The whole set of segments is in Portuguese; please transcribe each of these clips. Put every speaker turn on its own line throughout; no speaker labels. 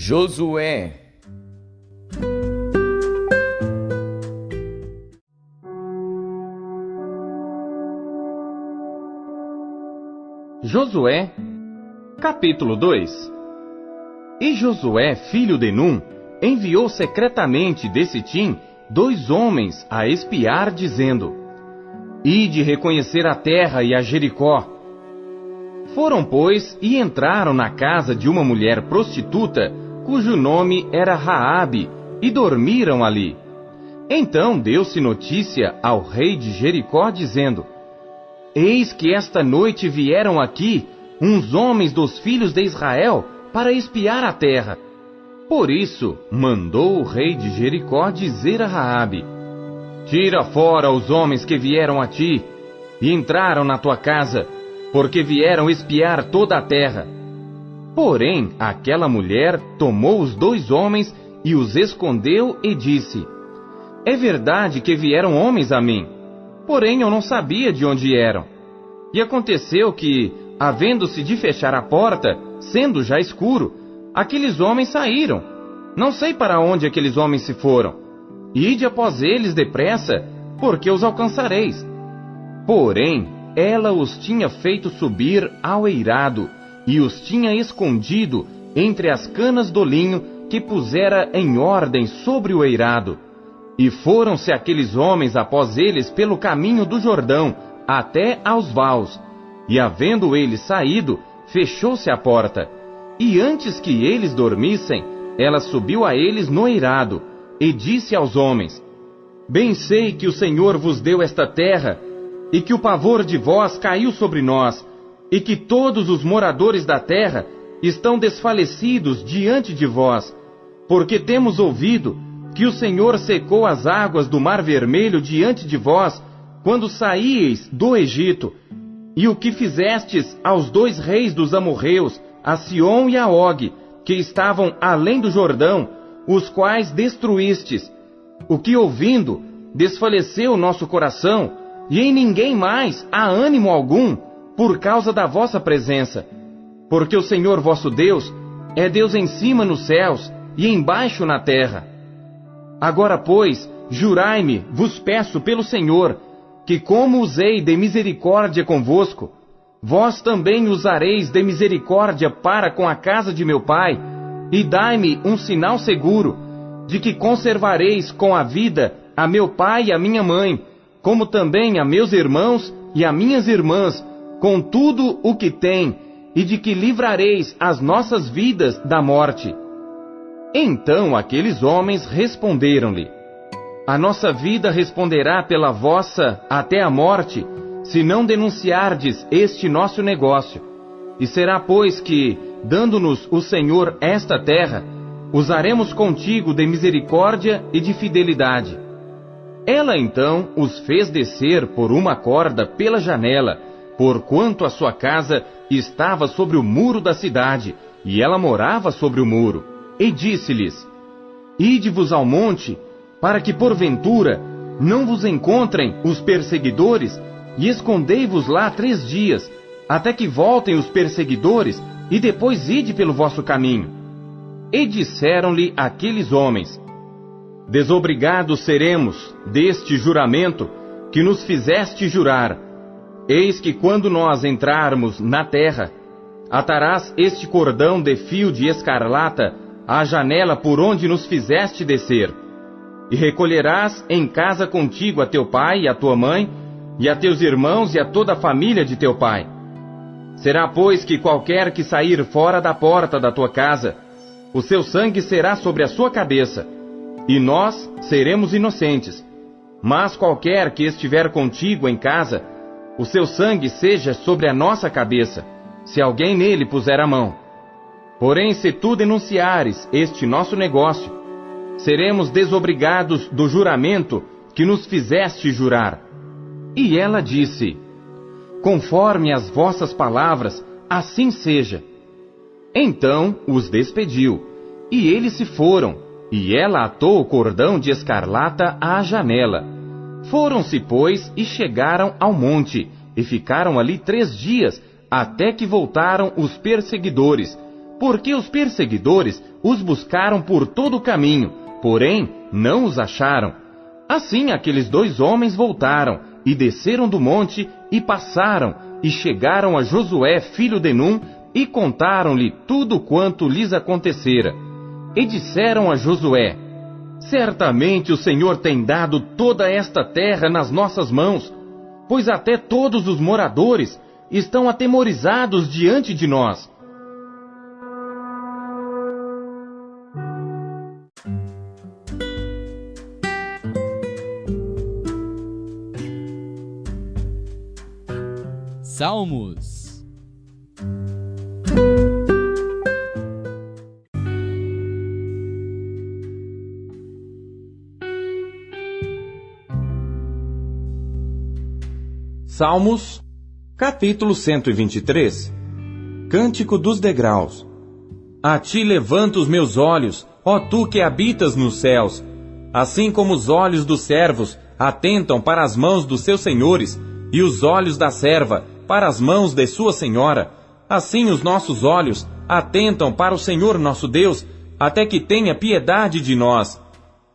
Josué.
Josué, capítulo 2. E Josué, filho de Num, enviou secretamente de Sitim 2 homens a espiar, dizendo: Ide reconhecer a terra e a Jericó. Foram, pois, e entraram na casa de uma mulher prostituta, cujo nome era Raabe, e dormiram ali. Então deu-se notícia ao rei de Jericó, dizendo: Eis que esta noite vieram aqui uns homens dos filhos de Israel para espiar a terra. Por isso mandou o rei de Jericó dizer a Raabe: Tira fora os homens que vieram a ti e entraram na tua casa, porque vieram espiar toda a terra. Porém, aquela mulher tomou os 2 homens e os escondeu e disse: É verdade que vieram homens a mim, porém eu não sabia de onde eram. E aconteceu que, havendo-se de fechar a porta, sendo já escuro, aqueles homens saíram. Não sei para onde aqueles homens se foram. Ide após eles depressa, porque os alcançareis. Porém, ela os tinha feito subir ao eirado, e os tinha escondido entre as canas do linho que pusera em ordem sobre o eirado. E foram-se aqueles homens após eles pelo caminho do Jordão, até aos vaus. E havendo eles saído, fechou-se a porta. E antes que eles dormissem, ela subiu a eles no eirado, e disse aos homens: Bem sei que o Senhor vos deu esta terra, e que o pavor de vós caiu sobre nós, e que todos os moradores da terra estão desfalecidos diante de vós, porque temos ouvido que o Senhor secou as águas do Mar Vermelho diante de vós, quando saíeis do Egito, e o que fizestes aos 2 reis dos amorreus, a Sion e a Og, que estavam além do Jordão, os quais destruístes, o que ouvindo, desfaleceu nosso coração, e em ninguém mais há ânimo algum, por causa da vossa presença. Porque o Senhor vosso Deus é Deus em cima nos céus, e embaixo na terra. Agora, pois, jurai-me, vos peço pelo Senhor, que como usei de misericórdia convosco, vós também usareis de misericórdia para com a casa de meu pai, e dai-me um sinal seguro, de que conservareis com a vida a meu pai e a minha mãe, como também a meus irmãos e a minhas irmãs, com tudo o que têm, e de que livrareis as nossas vidas da morte. Então aqueles homens responderam-lhe: A nossa vida responderá pela vossa até a morte, se não denunciardes este nosso negócio. E será, pois, que, dando-nos o Senhor esta terra, usaremos contigo de misericórdia e de fidelidade. Ela então os fez descer por uma corda pela janela, porquanto a sua casa estava sobre o muro da cidade, e ela morava sobre o muro. E disse-lhes: Ide-vos ao monte, para que porventura não vos encontrem os perseguidores, e escondei-vos lá 3 dias, até que voltem os perseguidores, e depois ide pelo vosso caminho. E disseram-lhe aqueles homens: Desobrigados seremos deste juramento que nos fizeste jurar. Eis que quando nós entrarmos na terra, atarás este cordão de fio de escarlata à janela por onde nos fizeste descer, e recolherás em casa contigo a teu pai e a tua mãe, e a teus irmãos e a toda a família de teu pai. Será, pois, que qualquer que sair fora da porta da tua casa, o seu sangue será sobre a sua cabeça, e nós seremos inocentes. Mas qualquer que estiver contigo em casa, o seu sangue seja sobre a nossa cabeça, se alguém nele puser a mão. Porém, se tu denunciares este nosso negócio, seremos desobrigados do juramento que nos fizeste jurar. E ela disse: Conforme as vossas palavras, assim seja. Então os despediu, e eles se foram, e ela atou o cordão de escarlata à janela. Foram-se, pois, e chegaram ao monte, e ficaram ali 3 dias, até que voltaram os perseguidores, porque os perseguidores os buscaram por todo o caminho, porém não os acharam. Assim aqueles 2 homens voltaram, e desceram do monte, e passaram, e chegaram a Josué filho de Num, e contaram-lhe tudo quanto lhes acontecera. E disseram a Josué: certamente o Senhor tem dado toda esta terra nas nossas mãos, pois até todos os moradores estão atemorizados diante de nós.
Salmos.
Salmos, capítulo 123. Cântico dos degraus. A ti levanto os meus olhos, ó tu que habitas nos céus. Assim como os olhos dos servos atentam para as mãos dos seus senhores, e os olhos da serva para as mãos de sua senhora, assim os nossos olhos atentam para o Senhor nosso Deus, até que tenha piedade de nós.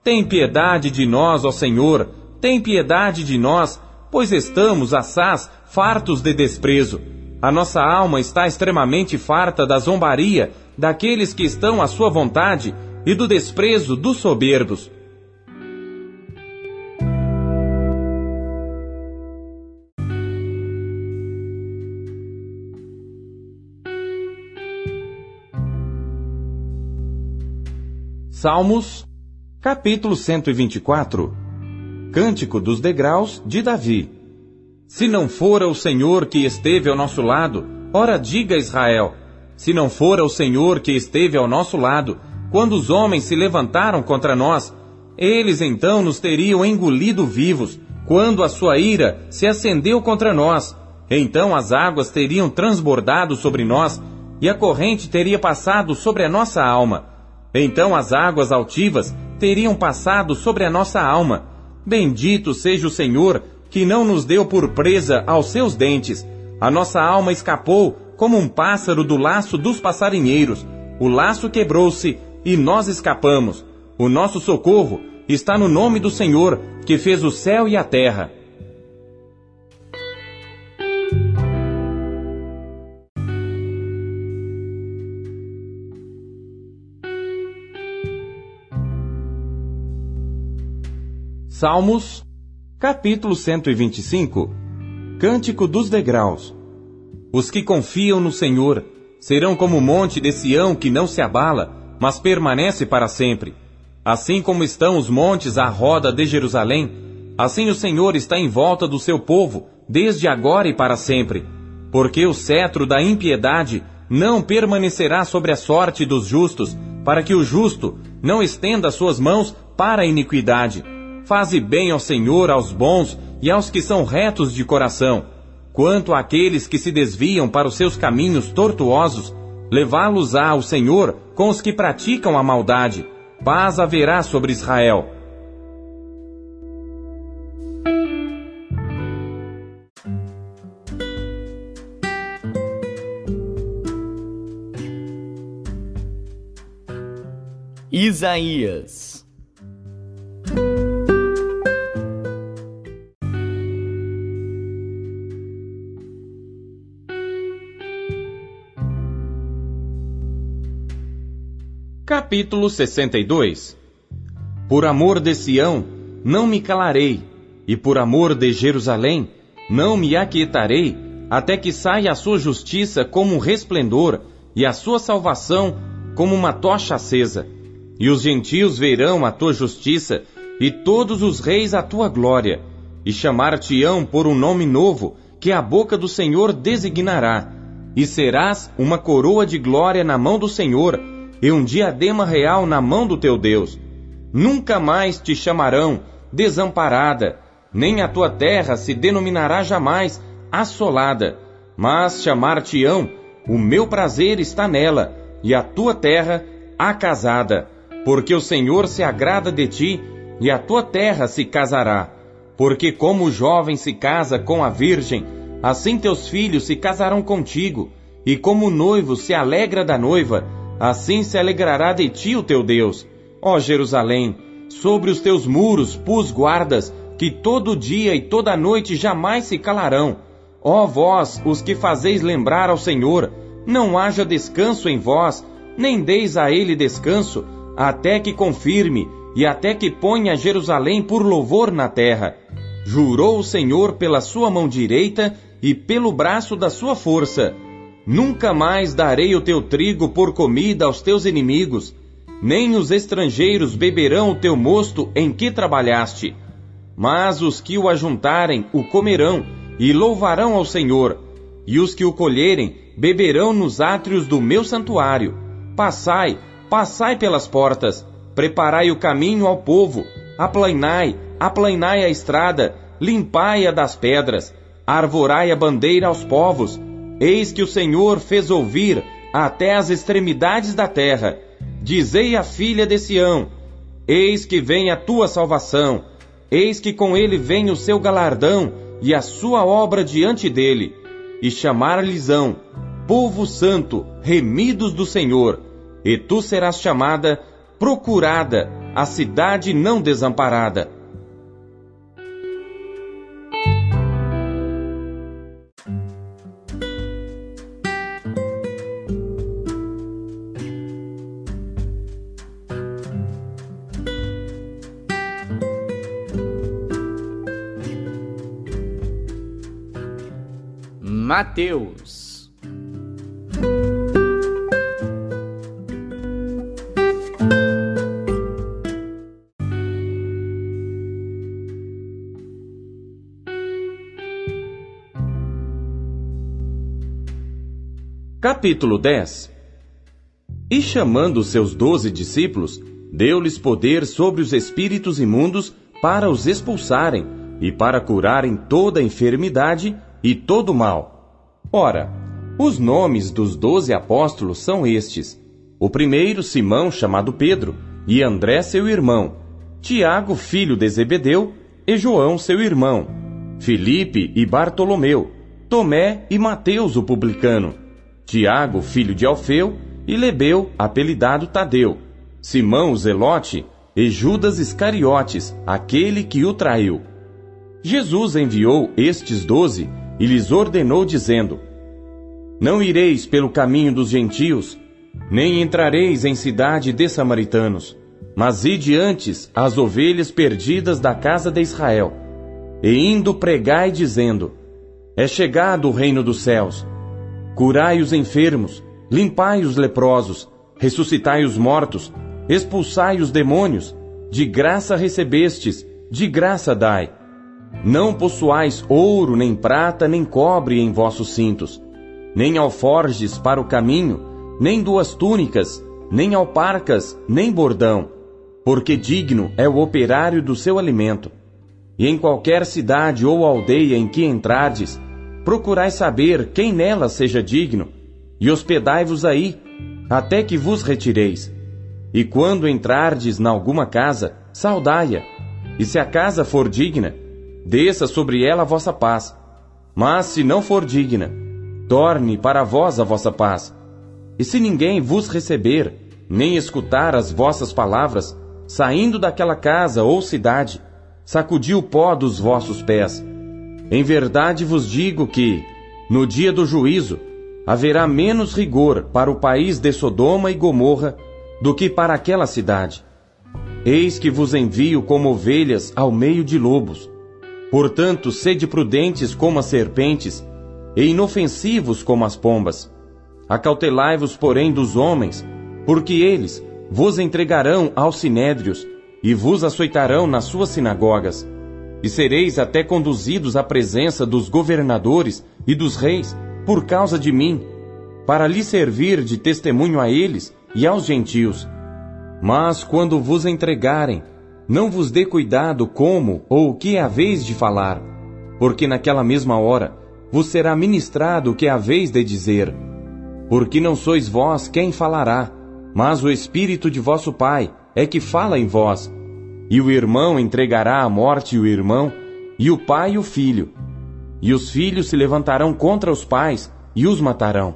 Tem piedade de nós, ó Senhor, tem piedade de nós, pois estamos, assaz, fartos de desprezo. A nossa alma está extremamente farta da zombaria daqueles que estão à sua vontade e do desprezo dos soberbos. Salmos, capítulo 124. Cântico dos degraus de Davi. Se não fora o Senhor que esteve ao nosso lado, ora diga Israel, se não fora o Senhor que esteve ao nosso lado, quando os homens se levantaram contra nós, eles então nos teriam engolido vivos, quando a sua ira se acendeu contra nós. Então as águas teriam transbordado sobre nós, e a corrente teria passado sobre a nossa alma. Então as águas altivas teriam passado sobre a nossa alma. Bendito seja o Senhor, que não nos deu por presa aos seus dentes. A nossa alma escapou como um pássaro do laço dos passarinheiros. O laço quebrou-se e nós escapamos. O nosso socorro está no nome do Senhor, que fez o céu e a terra. Salmos, capítulo 125. Cântico dos degraus. Os que confiam no Senhor serão como o monte de Sião que não se abala, mas permanece para sempre. Assim como estão os montes à roda de Jerusalém, assim o Senhor está em volta do seu povo, desde agora e para sempre. Porque o cetro da impiedade não permanecerá sobre a sorte dos justos, para que o justo não estenda suas mãos para a iniquidade. Faze bem ao Senhor, aos bons e aos que são retos de coração. Quanto àqueles que se desviam para os seus caminhos tortuosos, levá-los-á o Senhor com os que praticam a maldade. Paz haverá sobre Israel.
Isaías.
Capítulo 62. Por amor de Sião, não me calarei, e por amor de Jerusalém, não me aquietarei, até que saia a sua justiça como um resplendor, e a sua salvação como uma tocha acesa. E os gentios verão a tua justiça, e todos os reis a tua glória, e chamar-te-ão por um nome novo, que a boca do Senhor designará. E serás uma coroa de glória na mão do Senhor, e um diadema real na mão do teu Deus. Nunca mais te chamarão desamparada, nem a tua terra se denominará jamais assolada, mas chamar-te-ão, o meu prazer está nela, e a tua terra acasada, porque o Senhor se agrada de ti, e a tua terra se casará. Porque como o jovem se casa com a virgem, assim teus filhos se casarão contigo, e como o noivo se alegra da noiva, assim se alegrará de ti o teu Deus. Ó Jerusalém, sobre os teus muros pus guardas, que todo dia e toda noite jamais se calarão. Ó vós, os que fazeis lembrar ao Senhor, não haja descanso em vós, nem deis a ele descanso, até que confirme, e até que ponha Jerusalém por louvor na terra. Jurou o Senhor pela sua mão direita e pelo braço da sua força: nunca mais darei o teu trigo por comida aos teus inimigos, nem os estrangeiros beberão o teu mosto em que trabalhaste. Mas os que o ajuntarem o comerão e louvarão ao Senhor, e os que o colherem beberão nos átrios do meu santuário. Passai, passai pelas portas, preparai o caminho ao povo, aplainai, aplainai a estrada, limpai-a das pedras, arvorai a bandeira aos povos. Eis que o Senhor fez ouvir até as extremidades da terra. Dizei à filha de Sião: eis que vem a tua salvação, eis que com ele vem o seu galardão e a sua obra diante dele. E chamar-lhes-ão povo santo, remidos do Senhor, e tu serás chamada procurada, a cidade não desamparada.
Mateus.
Capítulo 10. E chamando os seus 12 discípulos, deu-lhes poder sobre os espíritos imundos para os expulsarem e para curarem toda enfermidade e todo mal. Ora, os nomes dos 12 apóstolos são estes: o primeiro, Simão, chamado Pedro, e André, seu irmão, Tiago, filho de Zebedeu, e João, seu irmão, Filipe e Bartolomeu, Tomé e Mateus, o publicano, Tiago, filho de Alfeu, e Lebeu, apelidado Tadeu, Simão, o Zelote, e Judas Iscariotes, aquele que o traiu. Jesus enviou estes 12 e lhes ordenou, dizendo: não ireis pelo caminho dos gentios, nem entrareis em cidade de samaritanos, mas ide antes às ovelhas perdidas da casa de Israel. E indo pregai, dizendo: é chegado o reino dos céus. Curai os enfermos, limpai os leprosos, ressuscitai os mortos, expulsai os demônios. De graça recebestes, de graça dai. Não possuais ouro, nem prata, nem cobre em vossos cintos, nem alforjes para o caminho, nem 2 túnicas, nem alparcas, nem bordão, porque digno é o operário do seu alimento. E em qualquer cidade ou aldeia em que entrardes, procurai saber quem nela seja digno, e hospedai-vos aí, até que vos retireis. E quando entrardes na alguma casa, saudai-a, e se a casa for digna, desça sobre ela a vossa paz. Mas se não for digna, torne para vós a vossa paz. E se ninguém vos receber, nem escutar as vossas palavras, saindo daquela casa ou cidade, sacudi o pó dos vossos pés. Em verdade vos digo que, no dia do juízo, haverá menos rigor para o país de Sodoma e Gomorra do que para aquela cidade. Eis que vos envio como ovelhas ao meio de lobos. Portanto, sede prudentes como as serpentes, e inofensivos como as pombas. Acautelai-vos, porém, dos homens, porque eles vos entregarão aos sinédrios, e vos açoitarão nas suas sinagogas. E sereis até conduzidos à presença dos governadores e dos reis, por causa de mim, para lhes servir de testemunho a eles e aos gentios. Mas quando vos entregarem, não vos dê cuidado como ou o que haveis de falar, porque naquela mesma hora vos será ministrado o que haveis de dizer. Porque não sois vós quem falará, mas o Espírito de vosso Pai é que fala em vós. E o irmão entregará à morte o irmão, e o pai o filho. E os filhos se levantarão contra os pais e os matarão.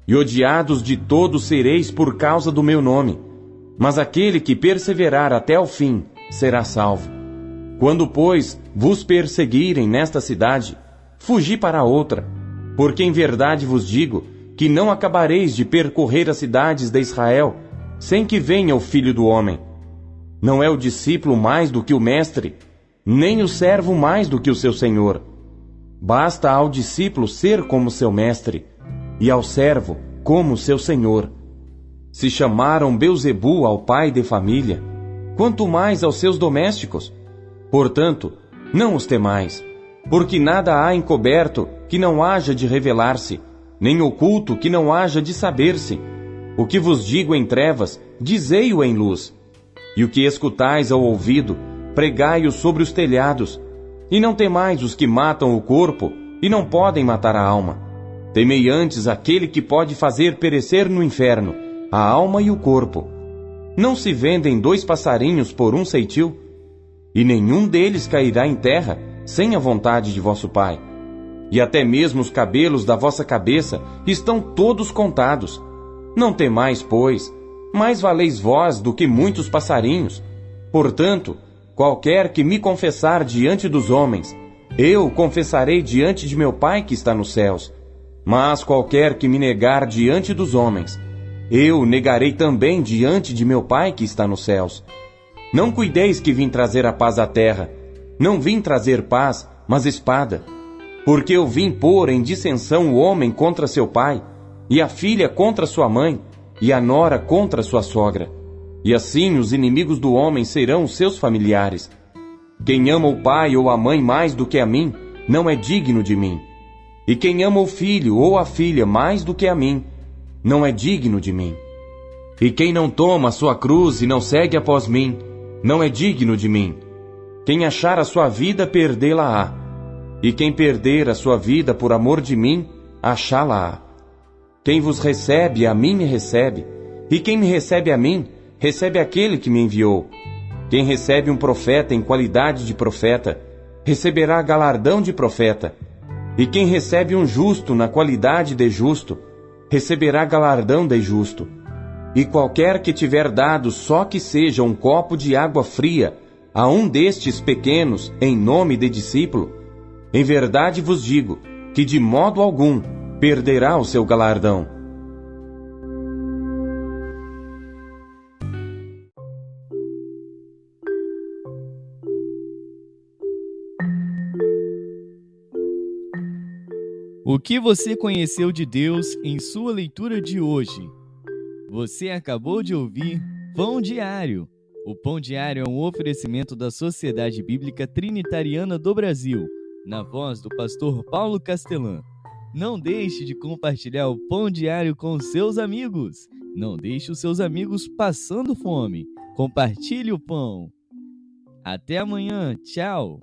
e odiados de todos sereis por causa do meu nome. Mas aquele que perseverar até o fim será salvo. Quando, pois, vos perseguirem nesta cidade, fugi para outra, porque em verdade vos digo que não acabareis de percorrer as cidades de Israel, sem que venha o Filho do Homem. Não é o discípulo mais do que o mestre, nem o servo mais do que o seu senhor. Basta ao discípulo ser como seu mestre, e ao servo como seu senhor. Se chamaram Belzebu ao pai de família, quanto mais aos seus domésticos. Portanto, não os temais, porque nada há encoberto que não haja de revelar-se, nem oculto que não haja de saber-se. O que vos digo em trevas, dizei-o em luz. E o que escutais ao ouvido, pregai-o sobre os telhados. E não temais os que matam o corpo e não podem matar a alma. Temei antes aquele que pode fazer perecer no inferno a alma e o corpo. Não se vendem 2 passarinhos por um ceitil? E nenhum deles cairá em terra sem a vontade de vosso Pai. E até mesmo os cabelos da vossa cabeça estão todos contados. Não temais, pois, mais valeis vós do que muitos passarinhos. Portanto, qualquer que me confessar diante dos homens, eu confessarei diante de meu Pai que está nos céus. Mas qualquer que me negar diante dos homens, eu negarei também diante de meu Pai que está nos céus. Não cuideis que vim trazer a paz à terra. Não vim trazer paz, mas espada. Porque eu vim pôr em dissensão o homem contra seu pai, e a filha contra sua mãe, e a nora contra sua sogra. E assim os inimigos do homem serão os seus familiares. Quem ama o pai ou a mãe mais do que a mim, não é digno de mim. E quem ama o filho ou a filha mais do que a mim, não é digno de mim. E quem não toma a sua cruz e não segue após mim, não é digno de mim. Quem achar a sua vida, perdê-la-á. E quem perder a sua vida por amor de mim, achá-la-á. Quem vos recebe, a mim me recebe. E quem me recebe a mim, recebe aquele que me enviou. Quem recebe um profeta em qualidade de profeta, receberá galardão de profeta. E quem recebe um justo na qualidade de justo, receberá galardão de justo. E qualquer que tiver dado só que seja um copo de água fria a um destes pequenos em nome de discípulo, em verdade vos digo que de modo algum perderá o seu galardão.
O que você conheceu de Deus em sua leitura de hoje? Você acabou de ouvir Pão Diário. O Pão Diário é um oferecimento da Sociedade Bíblica Trinitariana do Brasil, na voz do pastor Paulo Castelã. Não deixe de compartilhar o Pão Diário com seus amigos. Não deixe os seus amigos passando fome. Compartilhe o pão. Até amanhã. Tchau.